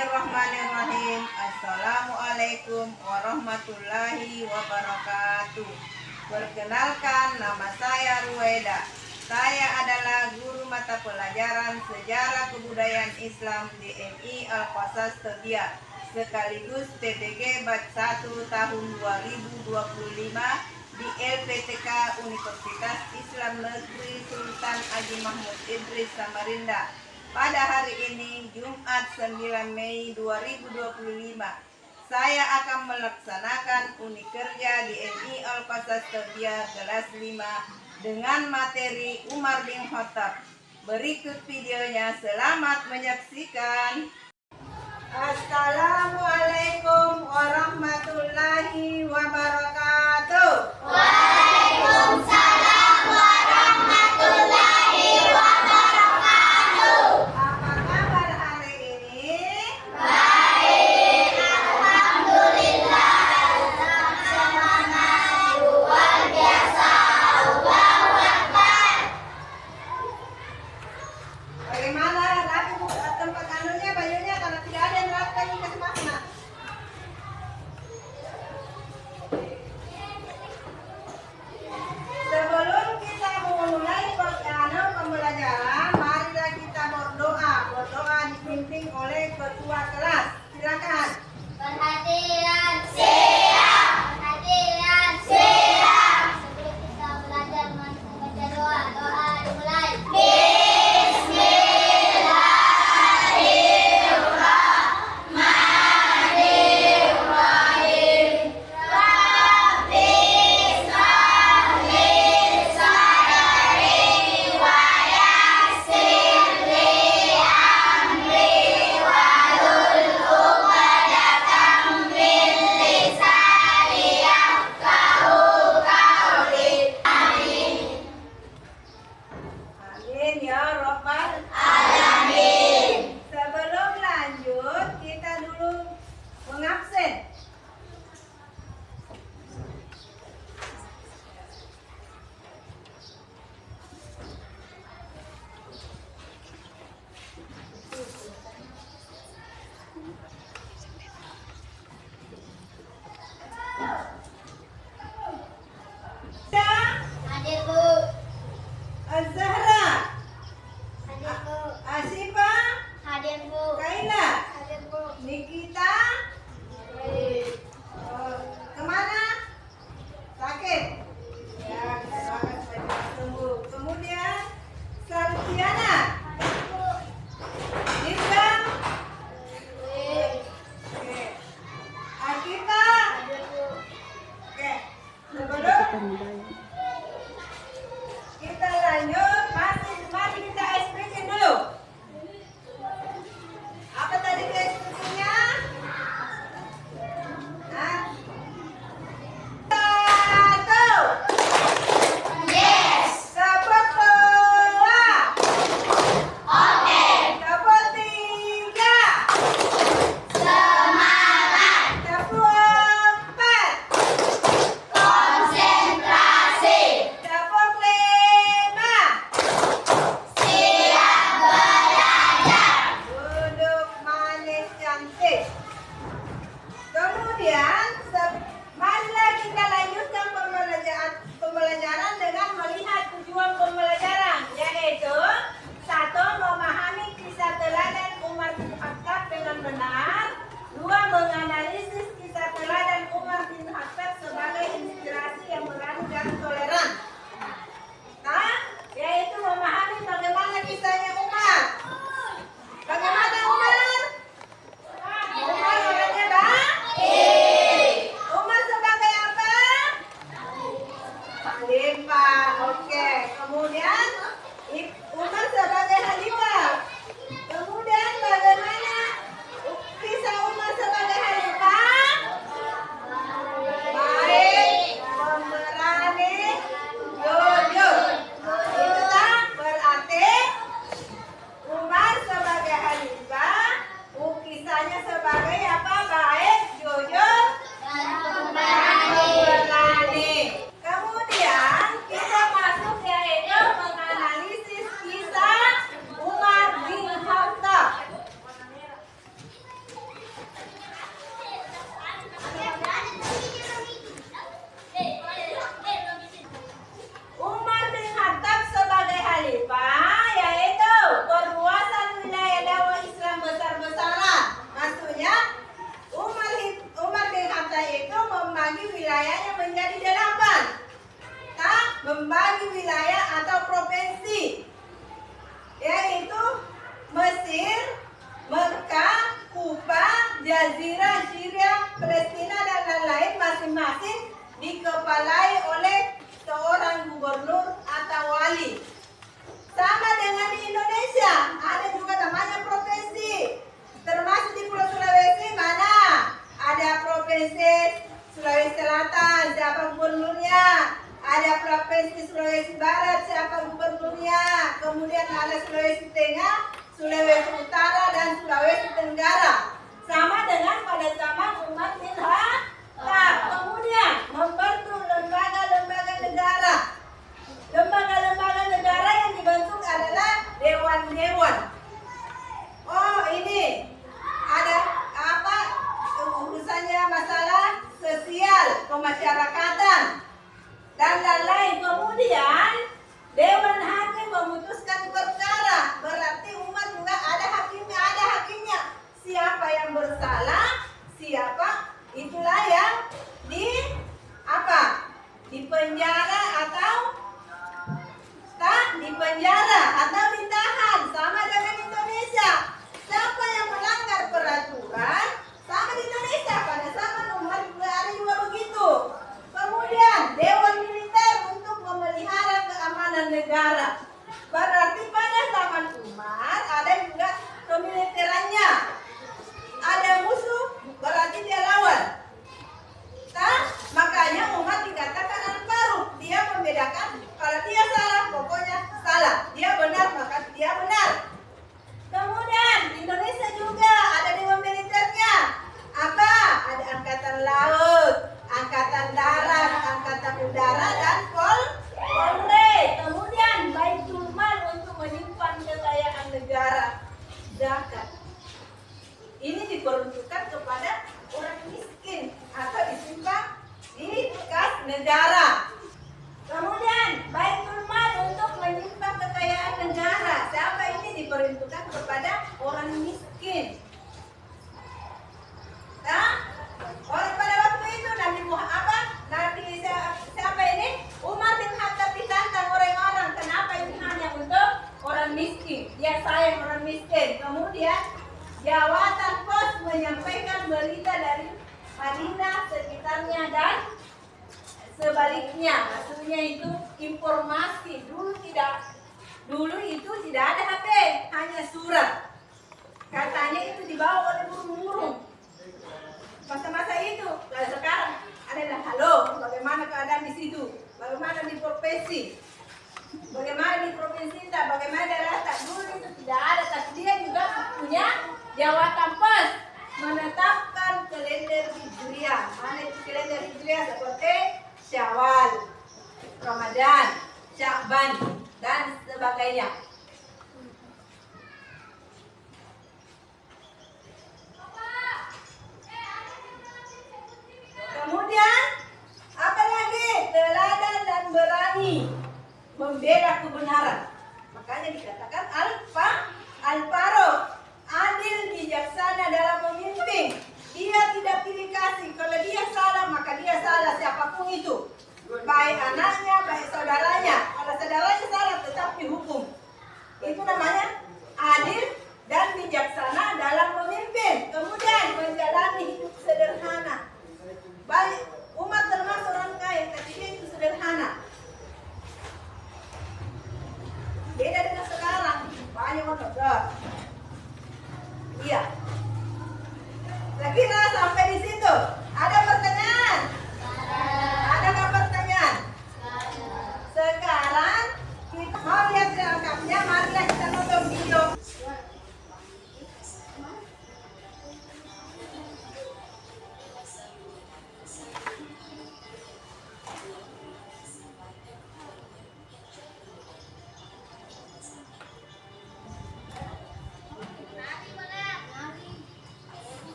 Bismillahirrahmanirrahim. Assalamualaikum warahmatullahi wabarakatuh. Perkenalkan, nama saya Ruweda. Saya adalah guru mata pelajaran Sejarah Kebudayaan Islam di MI Al-Qasas Tobia, sekaligus PTG Batch 1 tahun 2025 di LPTK Universitas Islam Negeri Sultan Haji Mahmud Idris Samarinda. Pada hari ini, Jumat 9 Mei 2025, saya akan melaksanakan unit kerja di MI Al-Qasas Tobia kelas 5 dengan materi Umar bin Khattab. Berikut videonya, selamat menyaksikan. Assalamualaikum warahmatullahi wabarakatuh. Waalaikumsalam warahmatullahi wabarakatuh. Apa kabar hari ini? Baik, alhamdulillah. Semangat luar biasa. Allahu Akbar. Bagaimana rapi tempat anunya, bajunya, karena tidak ada yang rapi kasih makna. Jazirah, Syria, Palestina, dan lain-lain masing-masing dikepalai oleh seorang gubernur atau wali. Sama dengan di Indonesia, ada juga namanya provinsi. Termasuk di Pulau Sulawesi mana? Ada Provinsi Sulawesi Selatan, siapa gubernurnya? Ada Provinsi Sulawesi Barat, siapa gubernurnya? Kemudian ada Sulawesi Tengah, Sulawesi Utara, dan Sulawesi Tenggara. Sama dengan pada zaman umat Minha. Nah, kemudian membentuk lembaga-lembaga negara. Lembaga-lembaga negara yang dibentuk adalah dewan-dewan. Oh, ini ada apa urusannya masalah sosial, pemasyarakatan, dan lain-lain. Kemudian dewan hakim memutuskan perkara. Berarti umat juga ada hakimnya. Siapa yang bersalah, siapa itulah yang dipenjara atau ditahan. Sama dengan Indonesia. Siapa yang melanggar peraturan, sama di Indonesia pada zaman Umar ada juga begitu. Kemudian dewan militer untuk memelihara keamanan negara. Berarti pada zaman Umar ada juga kemiliterannya. Ada musuh, berarti dia lawan. Makanya umat dikatakan al-faruq. Dia membedakan kalau dia salah, pokoknya salah. Dia benar, maka dia benar. Kemudian Indonesia juga ada dewan militernya. Apa? Ada angkatan laut, angkatan darat, angkatan udara, dan Polri. Kemudian Baitul Mal untuk menyimpan kekayaan negara, zakat. Ini diperuntukkan kepada orang miskin atau disimpan di kas negara. Kemudian Baitul Mal untuk menyimpan kekayaan negara. Siapa ini diperuntukkan kepada orang miskin. Nah, orang pada waktu itu Nabi siapa ini? Umar bin Khattab ditantang orang-orang. Kenapa ini hanya untuk orang miskin? Dia sayang orang miskin. Kemudian jawatan pos menyampaikan berita dari Madinah sekitarnya dan sebaliknya. Maksudnya itu informasi. Dulu itu tidak ada HP, hanya surat. Katanya itu dibawa oleh burung-burung. Masa-masa itu, lalu sekarang adalah halo, bagaimana keadaan di situ, bagaimana di provinsi, bagaimana di provinsi kita, bagaimana daerah tak. Dulu itu tidak ada, tapi dia juga punya jawatan pos menetapkan kalender Hijriah. Mana itu kalender Hijriah? Seperti Syawal, Ramadan, Sya'ban, dan sebagainya. Kemudian apa lagi? Teladan dan berani membela kebenaran. Makanya dikatakan al-faruq, adil, bijaksana dalam memimpin. Dia tidak pilih kasih. Kalau dia salah, maka dia salah siapapun itu. Baik anaknya, baik saudaranya. Kalau saudaranya salah, tetap dihukum. Itu namanya adil dan bijaksana dalam memimpin. Kemudian menjalani hidup sederhana. Baik umat termasuk orang kaya, tapi dia itu sederhana. Beda dengan sekarang, banyak orang. Iya. Saya kira sampai di situ. Ada pertanyaan? Ada nggak pertanyaan? Sekarang kita mau lihat lengkapnya. Marilah kita nonton video.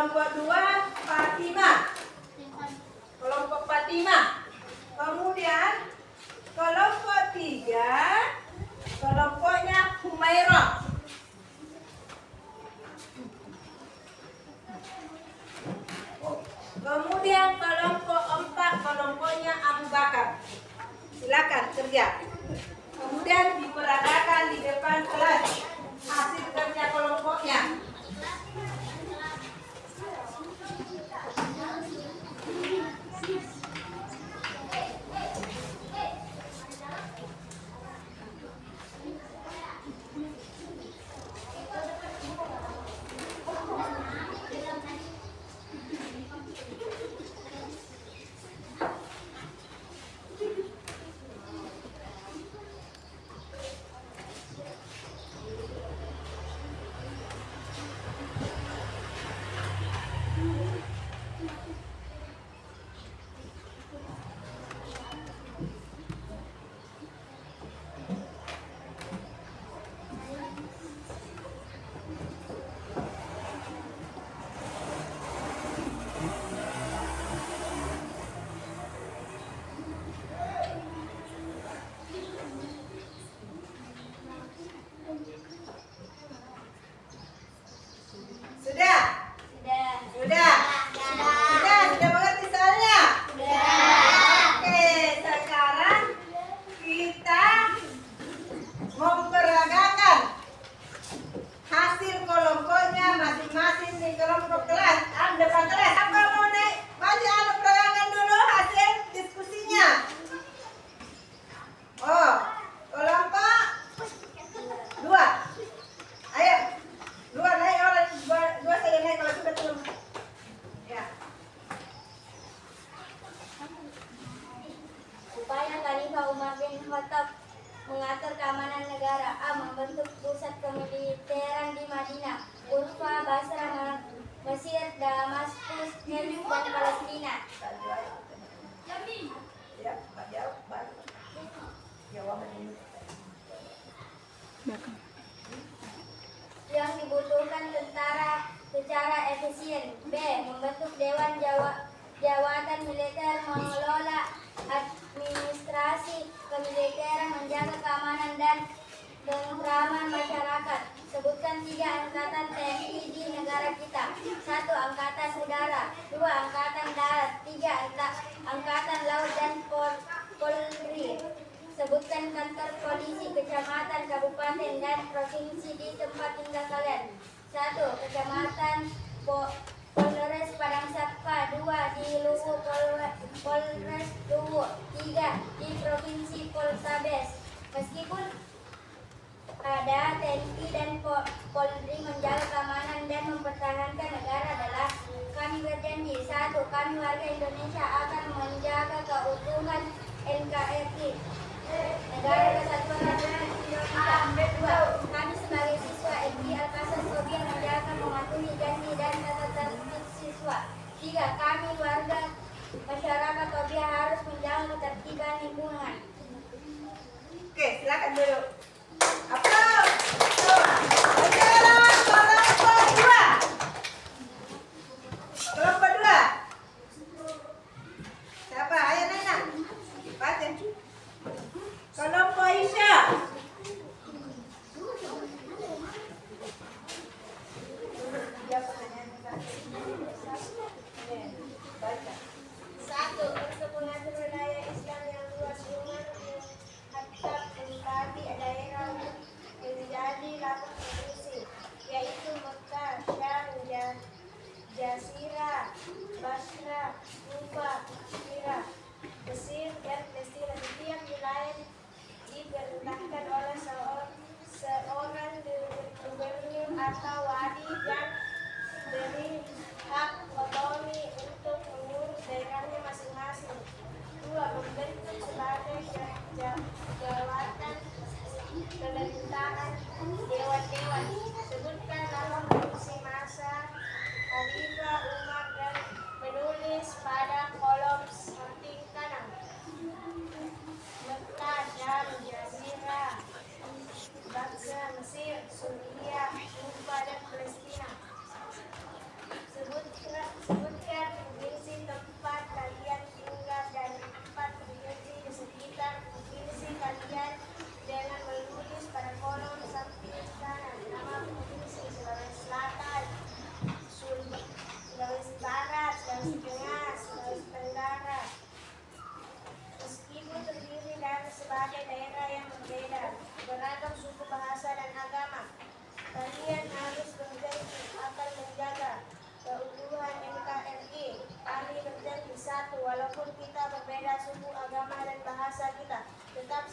Kelompok 2 Fatimah. Kelompok Fatimah. Kemudian kelompok 3 kelompoknya Humairah. Kemudian kelompok 4 kelompoknya Abu Bakar. Silakan kerja. Kemudian diperagakan di depan kelas hasil kerja kelompoknya. Sudah? Sudah mengerti soalnya? Oke, sekarang kita memperagakan hasil kelompoknya masing-masing di kelompok kelas. Depan kelas. Apa mau naik? Maju peragangan dulu hasil diskusinya. Oh, kelompok 2. Ayo. 2 naik orang 2 saya naik kalau sudah turun. Ya. Upaya Khalifah Umar bin Khattab mengatur keamanan negara. A. Membentuk pusat kemiliteran di Madinah, Kufa, Basra, Mesir, Damaskus, Hims, dan Palestina. Ya, Pak jawab. Jawaban ini. Yang dibutuhkan tentara secara efisien. B. Membentuk Dewan Jawatan Militer mengelola administrasi kemiliteran, menjaga keamanan dan ketentraman masyarakat. Sebutkan 3 angkatan TNI di negara kita. 1. Angkatan Udara, 2. Angkatan Darat, 3. Angkatan Laut dan Polri. Sebutkan kantor polisi, kecamatan, kabupaten, dan provinsi di tempat tinggal kalian. 1. Kecamatan Polres Padang Sapa, 2 di Luwu Polres Luwu, 3 di Provinsi Poltabes. Meskipun ada TNI dan Polri menjaga keamanan dan mempertahankan negara adalah kami berjanji. 1. Kami warga Indonesia akan menjaga keutuhan NKRI, Negara Kesatuan Republik Indonesia. 2. Kami sebagai siswa FI Al-Qasas Tobia menjaga mematuhi janji dan tata tertib siswa. 3. Kami warga masyarakat Tobia harus menjaga ketertiban lingkungan. Oke, silakan dulu. Aplaus. Sekarang kelompok 2. Kelompok 2. Siapa? Ayo Nana. Baca. Kelompok Isya. Baca. 1. Untuk mengatur wilayah Islam yang luas, Umar bin Khattab membagi daerah menjadi 8 provinsi, yaitu Mekah, Syam, Jazirah, Basra, Kufa, Irak, Mesir, dan Palestina. Setiap wilayah diperintahkan oleh seorang gubernur atau wali dan beri hak otonomi untuk mengurus daerahnya masing-masing. 2. Membentuk sebagai jawatan pemerintahan dewan-dewan. Sebutkan nama fungsi masa Khalifah Umar dan menulis pada kolom samping kanan. Mekah, Syam, Jazirah, Basra, Mesir, Suriah, Kufa, dan Palestina. Sebut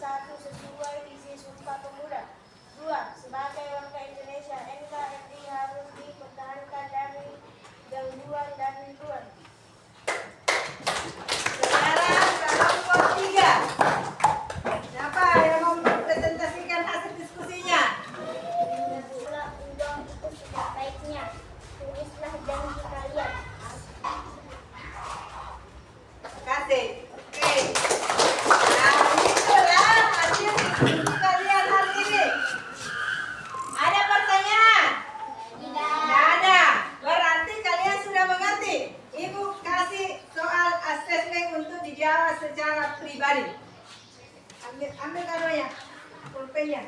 1. Sesuai isi Sumpah Pemuda. 2. Sebagai warga Indonesia, NKRI harus dipertahankan dari gangguan dan lingkungan. Sekarang kelompok 3. Siapa yang mau mempresentasikan hasil diskusinya? Pula undang itu sudah baiknya. Tulislah janji kalian. Terima kasih. Oke. Nah, itulah hasil diskusi kalian hari ini. Ada pertanyaan? Tidak ada. Berarti kalian sudah mengerti. Ibu kasih soal asesmen untuk dijawab secara pribadi. Ambil kadonya, pulpennya.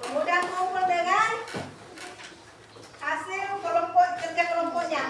Kemudian kumpul dengan hasil kelompok kerja kelompoknya.